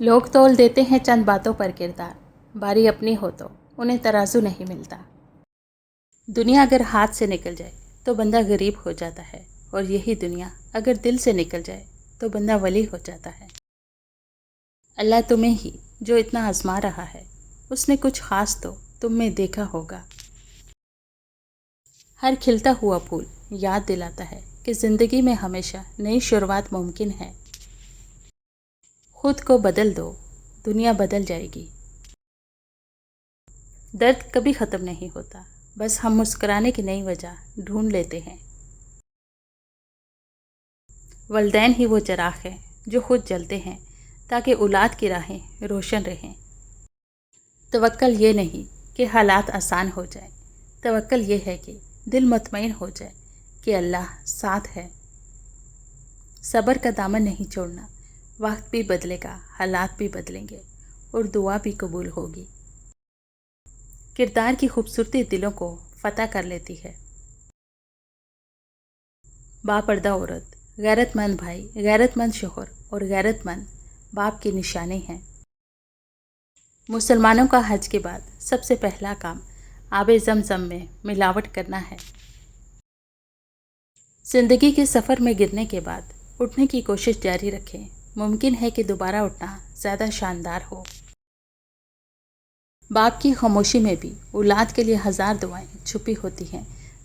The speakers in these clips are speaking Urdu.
لوگ تول دیتے ہیں چند باتوں پر کردار، باری اپنی ہو تو انہیں ترازو نہیں ملتا۔ دنیا اگر ہاتھ سے نکل جائے تو بندہ غریب ہو جاتا ہے، اور یہی دنیا اگر دل سے نکل جائے تو بندہ ولی ہو جاتا ہے۔ اللہ تمہیں ہی جو اتنا آزما رہا ہے، اس نے کچھ خاص تو تم میں دیکھا ہوگا۔ ہر کھلتا ہوا پھول یاد دلاتا ہے کہ زندگی میں ہمیشہ نئی شروعات ممکن ہے۔ خود کو بدل دو، دنیا بدل جائے گی۔ درد کبھی ختم نہیں ہوتا، بس ہم مسکرانے کی نئی وجہ ڈھونڈ لیتے ہیں۔ والدین ہی وہ چراغ ہیں جو خود جلتے ہیں تاکہ اولاد کی راہیں روشن رہیں۔ توکل یہ نہیں کہ حالات آسان ہو جائیں، توکل یہ ہے کہ دل مطمئن ہو جائے کہ اللہ ساتھ ہے۔ صبر کا دامن نہیں چھوڑنا، وقت بھی بدلے گا، حالات بھی بدلیں گے، اور دعا بھی قبول ہوگی۔ کردار کی خوبصورتی دلوں کو فتح کر لیتی ہے۔ باپردہ عورت، غیرت مند بھائی، غیرت مند شوہر اور غیرت مند باپ کی نشانی ہیں۔ مسلمانوں کا حج کے بعد سب سے پہلا کام آب زمزم میں ملاوٹ کرنا ہے۔ زندگی کے سفر میں گرنے کے بعد اٹھنے کی کوشش جاری رکھیں، ممکن ہے کہ دوبارہ اٹھنا زیادہ شاندار ہو۔ باپ کی خاموشی میں بھی اولاد کے لیے ہزار دعائیں چھپی ہوتی ہیں۔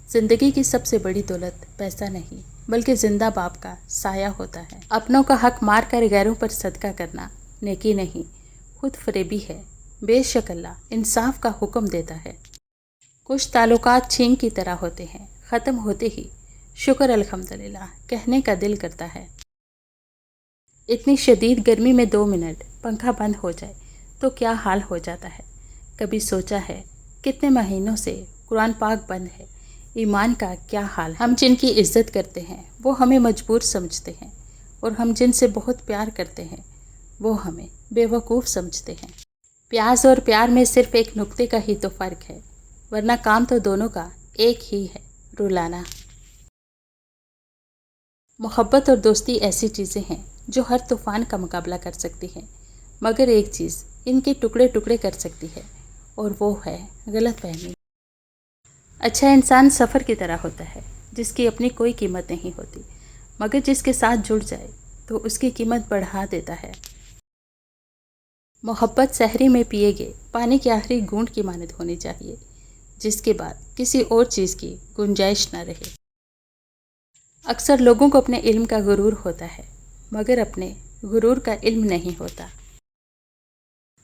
زندگی کی سب سے بڑی دولت پیسہ نہیں، بلکہ زندہ باپ کا سایہ ہوتا ہے۔ اپنوں کا حق مار کر غیروں پر صدقہ کرنا نیکی نہیں، خود فریبی ہے۔ بے شک اللہ انصاف کا حکم دیتا ہے۔ کچھ تعلقات چھین کی طرح ہوتے ہیں، ختم ہوتے ہی شکر الحمدللہ کہنے کا دل کرتا ہے۔ اتنی شدید گرمی میں 2 منٹ پنکھا بند ہو جائے تو کیا حال ہو جاتا ہے۔ کبھی سوچا ہے کتنے مہینوں سے قرآن پاک بند ہے، ایمان کا کیا حال ہے۔ ہم جن کی عزت کرتے ہیں وہ ہمیں مجبور سمجھتے ہیں، اور ہم جن سے بہت پیار کرتے ہیں وہ ہمیں بے وقوف سمجھتے ہیں۔ پیاز اور پیار میں صرف ایک نقطے کا ہی تو فرق ہے، ورنہ کام تو دونوں کا ایک ہی ہے، رلانا۔ محبت اور دوستی ایسی چیزیں ہیں جو ہر طوفان کا مقابلہ کر سکتی ہیں، مگر ایک چیز ان کے ٹکڑے ٹکڑے کر سکتی ہے، اور وہ ہے غلط فہمی۔ اچھا انسان سفر کی طرح ہوتا ہے جس کی اپنی کوئی قیمت نہیں ہوتی، مگر جس کے ساتھ جڑ جائے تو اس کی قیمت بڑھا دیتا ہے۔ محبت سحری میں پیے گے پانی کی آخری گھونٹ کی مانند ہونی چاہیے، جس کے بعد کسی اور چیز کی گنجائش نہ رہے۔ اکثر لوگوں کو اپنے علم کا غرور ہوتا ہے، مگر اپنے غرور کا علم نہیں ہوتا۔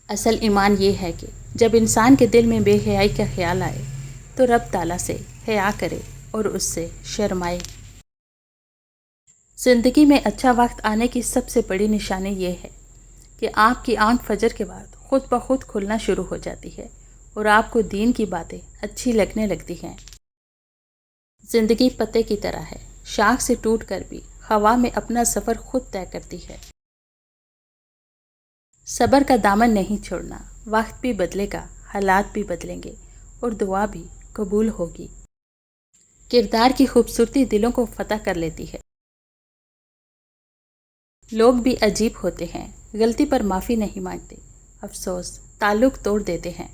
اصل ایمان یہ ہے کہ جب انسان کے دل میں بے حیائی کا خیال آئے تو رب تعالیٰ سے حیا کرے اور اس سے شرمائے۔ زندگی میں اچھا وقت آنے کی سب سے بڑی نشانی یہ ہے کہ آپ کی آنکھ فجر کے بعد خود بخود کھلنا شروع ہو جاتی ہے، اور آپ کو دین کی باتیں اچھی لگنے لگتی ہیں۔ زندگی پتے کی طرح ہے، شاخ سے ٹوٹ کر بھی ہوا میں اپنا سفر خود طے کرتی ہے۔ صبر کا دامن نہیں چھوڑنا، وقت بھی بدلے گا، حالات بھی بدلیں گے، اور دعا بھی قبول ہوگی۔ کردار کی خوبصورتی دلوں کو فتح کر لیتی ہے۔ لوگ بھی عجیب ہوتے ہیں، غلطی پر معافی نہیں مانگتے، افسوس تعلق توڑ دیتے ہیں۔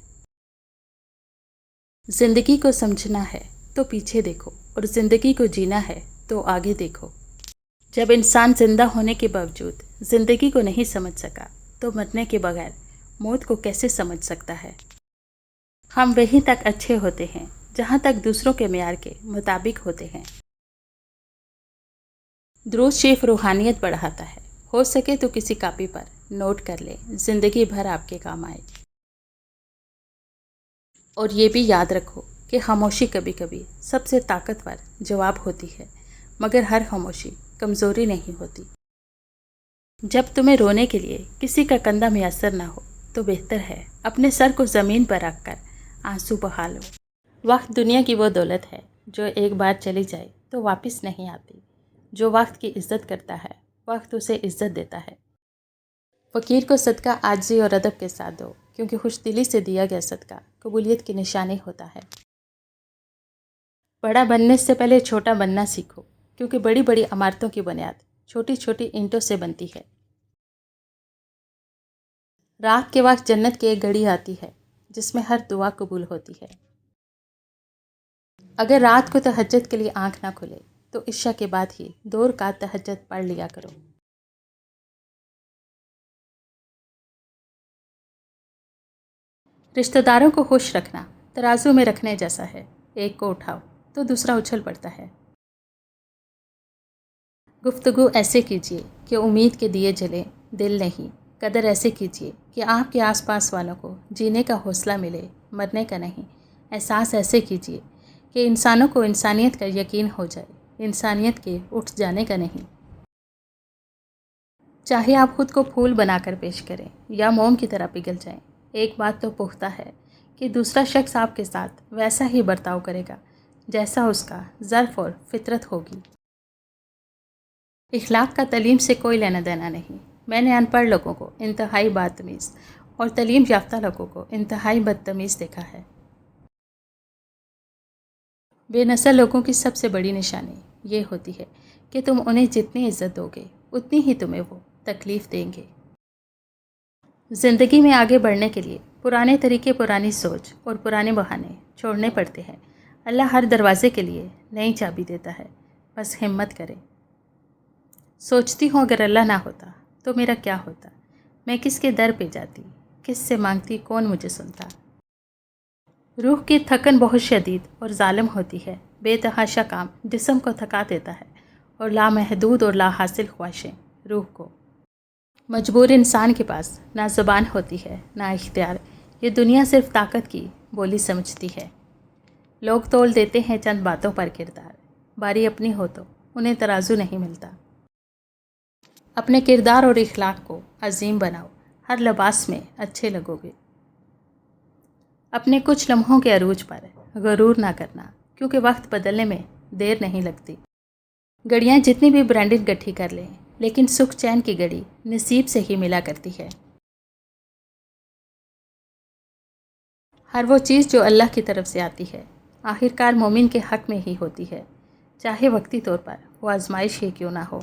زندگی کو سمجھنا ہے تو پیچھے دیکھو، اور زندگی کو جینا ہے تو آگے دیکھو۔ جب انسان زندہ ہونے کے باوجود زندگی کو نہیں سمجھ سکا تو مرنے کے بغیر موت کو کیسے سمجھ سکتا ہے۔ ہم وہیں تک اچھے ہوتے ہیں جہاں تک دوسروں کے معیار کے مطابق ہوتے ہیں۔ درود شریف روحانیت بڑھاتا ہے، ہو سکے تو کسی کاپی پر نوٹ کر لیں، زندگی بھر آپ کے کام آئے۔ اور یہ بھی یاد رکھو کہ خاموشی کبھی کبھی سب سے طاقتور جواب ہوتی ہے، مگر ہر خاموشی کمزوری نہیں ہوتی۔ جب تمہیں رونے کے لیے کسی کا کندھا میسر نہ ہو تو بہتر ہے اپنے سر کو زمین پر رکھ کر آنسو بہا لو۔ وقت دنیا کی وہ دولت ہے جو ایک بار چلی جائے تو واپس نہیں آتی۔ جو وقت کی عزت کرتا ہے وقت اسے عزت دیتا ہے۔ فقیر کو صدقہ عاجزی اور ادب کے ساتھ دو، کیونکہ خوش دلی سے دیا گیا صدقہ قبولیت کی نشانی ہوتا ہے۔ بڑا بننے سے پہلے چھوٹا بننا سیکھو، کیونکہ بڑی بڑی عمارتوں کی بنیاد چھوٹی چھوٹی اینٹوں سے بنتی ہے۔ رات کے وقت جنت کی ایک گھڑی آتی ہے جس میں ہر دعا قبول ہوتی ہے۔ اگر رات کو تہجد کے لیے آنکھ نہ کھلے تو عشاء کے بعد ہی 2 رکعت تہجد پڑھ لیا کرو۔ رشتہ داروں کو خوش رکھنا ترازو میں رکھنے جیسا ہے، ایک کو اٹھاؤ تو دوسرا اچھل پڑتا ہے۔ گفتگو ایسے کیجیے کہ امید کے دیے جلیں، دل نہیں۔ قدر ایسے کیجیے کہ آپ کے آس پاس والوں کو جینے کا حوصلہ ملے، مرنے کا نہیں۔ احساس ایسے کیجیے کہ انسانوں کو انسانیت کا یقین ہو جائے، انسانیت کے اٹھ جانے کا نہیں۔ چاہے آپ خود کو پھول بنا کر پیش کریں یا موم کی طرح پگھل جائیں، ایک بات تو پختہ ہے کہ دوسرا شخص آپ کے ساتھ ویسا ہی برتاؤ کرے گا جیسا اس کا ظرف اور فطرت ہوگی۔ اخلاق کا تعلیم سے کوئی لینا دینا نہیں۔ میں نے ان پڑھ لوگوں کو انتہائی بدتمیز اور تعلیم یافتہ لوگوں کو انتہائی بدتمیز دیکھا ہے۔ بے نسل لوگوں کی سب سے بڑی نشانی یہ ہوتی ہے کہ تم انہیں جتنی عزت دو گے اتنی ہی تمہیں وہ تکلیف دیں گے۔ زندگی میں آگے بڑھنے کے لیے پرانے طریقے، پرانی سوچ اور پرانے بہانے چھوڑنے پڑتے ہیں۔ اللہ ہر دروازے کے لیے نئی چابی دیتا ہے، بس ہمت کرے۔ سوچتی ہوں اگر اللہ نہ ہوتا تو میرا کیا ہوتا، میں کس کے در پہ جاتی، کس سے مانگتی، کون مجھے سنتا۔ روح کی تھکن بہت شدید اور ظالم ہوتی ہے۔ بے تحاشا کام جسم کو تھکا دیتا ہے اور لامحدود اور لا حاصل خواہشیں روح کو۔ مجبور انسان کے پاس نہ زبان ہوتی ہے نہ اختیار، یہ دنیا صرف طاقت کی بولی سمجھتی ہے۔ لوگ تول دیتے ہیں چند باتوں پر کردار، باری اپنی ہو تو انہیں ترازو نہیں ملتا۔ اپنے کردار اور اخلاق کو عظیم بناؤ، ہر لباس میں اچھے لگو گے۔ اپنے کچھ لمحوں کے عروج پر غرور نہ کرنا، کیونکہ وقت بدلنے میں دیر نہیں لگتی۔ گھڑیاں جتنی بھی برانڈڈ گٹھی کر لیں، لیکن سکھ چین کی گھڑی نصیب سے ہی ملا کرتی ہے۔ ہر وہ چیز جو اللہ کی طرف سے آتی ہے آخرکار مومن کے حق میں ہی ہوتی ہے، چاہے وقتی طور پر وہ آزمائش ہی کیوں نہ ہو۔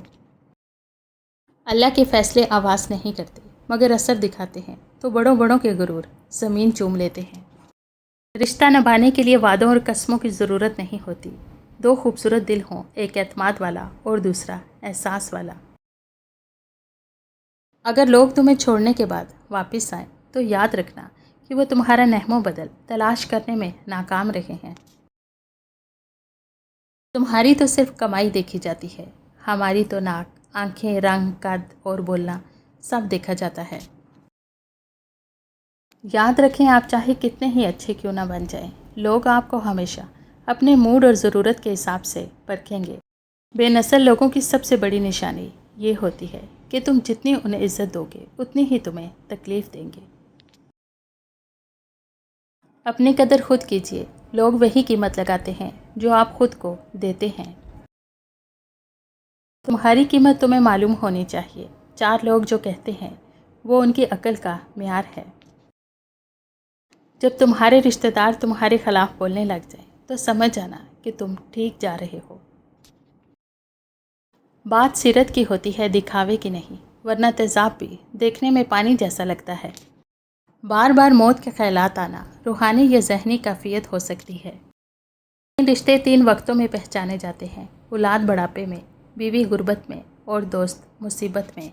اللہ کے فیصلے آواز نہیں کرتے مگر اثر دکھاتے ہیں، تو بڑوں بڑوں کے غرور زمین چوم لیتے ہیں۔ رشتہ نبھانے کے لیے وعدوں اور قسموں کی ضرورت نہیں ہوتی۔ 2 خوبصورت دل ہوں، ایک اعتماد والا اور دوسرا احساس والا۔ اگر لوگ تمہیں چھوڑنے کے بعد واپس آئیں تو یاد رکھنا کہ وہ تمہارا نہم و بدل تلاش کرنے میں ناکام رہے ہیں۔ تمہاری تو صرف کمائی دیکھی جاتی ہے، ہماری تو ناک، آنکھیں، رنگ، قد اور بولنا سب دیکھا جاتا ہے۔ یاد رکھیں آپ چاہے کتنے ہی اچھے کیوں نہ بن جائیں، لوگ آپ کو ہمیشہ اپنے موڈ اور ضرورت کے حساب سے پرکھیں گے۔ بے نسل لوگوں کی سب سے بڑی نشانی یہ ہوتی ہے کہ تم جتنی انہیں عزت دو گے اتنی ہی تمہیں تکلیف دیں گے۔ اپنی قدر خود کیجیے، لوگ وہی قیمت لگاتے ہیں جو آپ خود کو دیتے ہیں۔ تمہاری قیمت تمہیں معلوم ہونی چاہیے۔ 4 لوگ جو کہتے ہیں وہ ان کی عقل کا معیار ہے۔ جب تمہارے رشتہ دار تمہارے خلاف بولنے لگ جائیں تو سمجھ جانا کہ تم ٹھیک جا رہے ہو۔ بات سیرت کی ہوتی ہے، دکھاوے کی نہیں، ورنہ تیزاب بھی دیکھنے میں پانی جیسا لگتا ہے۔ بار بار موت کے خیالات آنا روحانی یا ذہنی کیفیت ہو سکتی ہے۔ رشتے 3 وقتوں میں پہچانے جاتے ہیں: اولاد بڑھاپے میں، بیوی غربت میں اور دوست مصیبت میں۔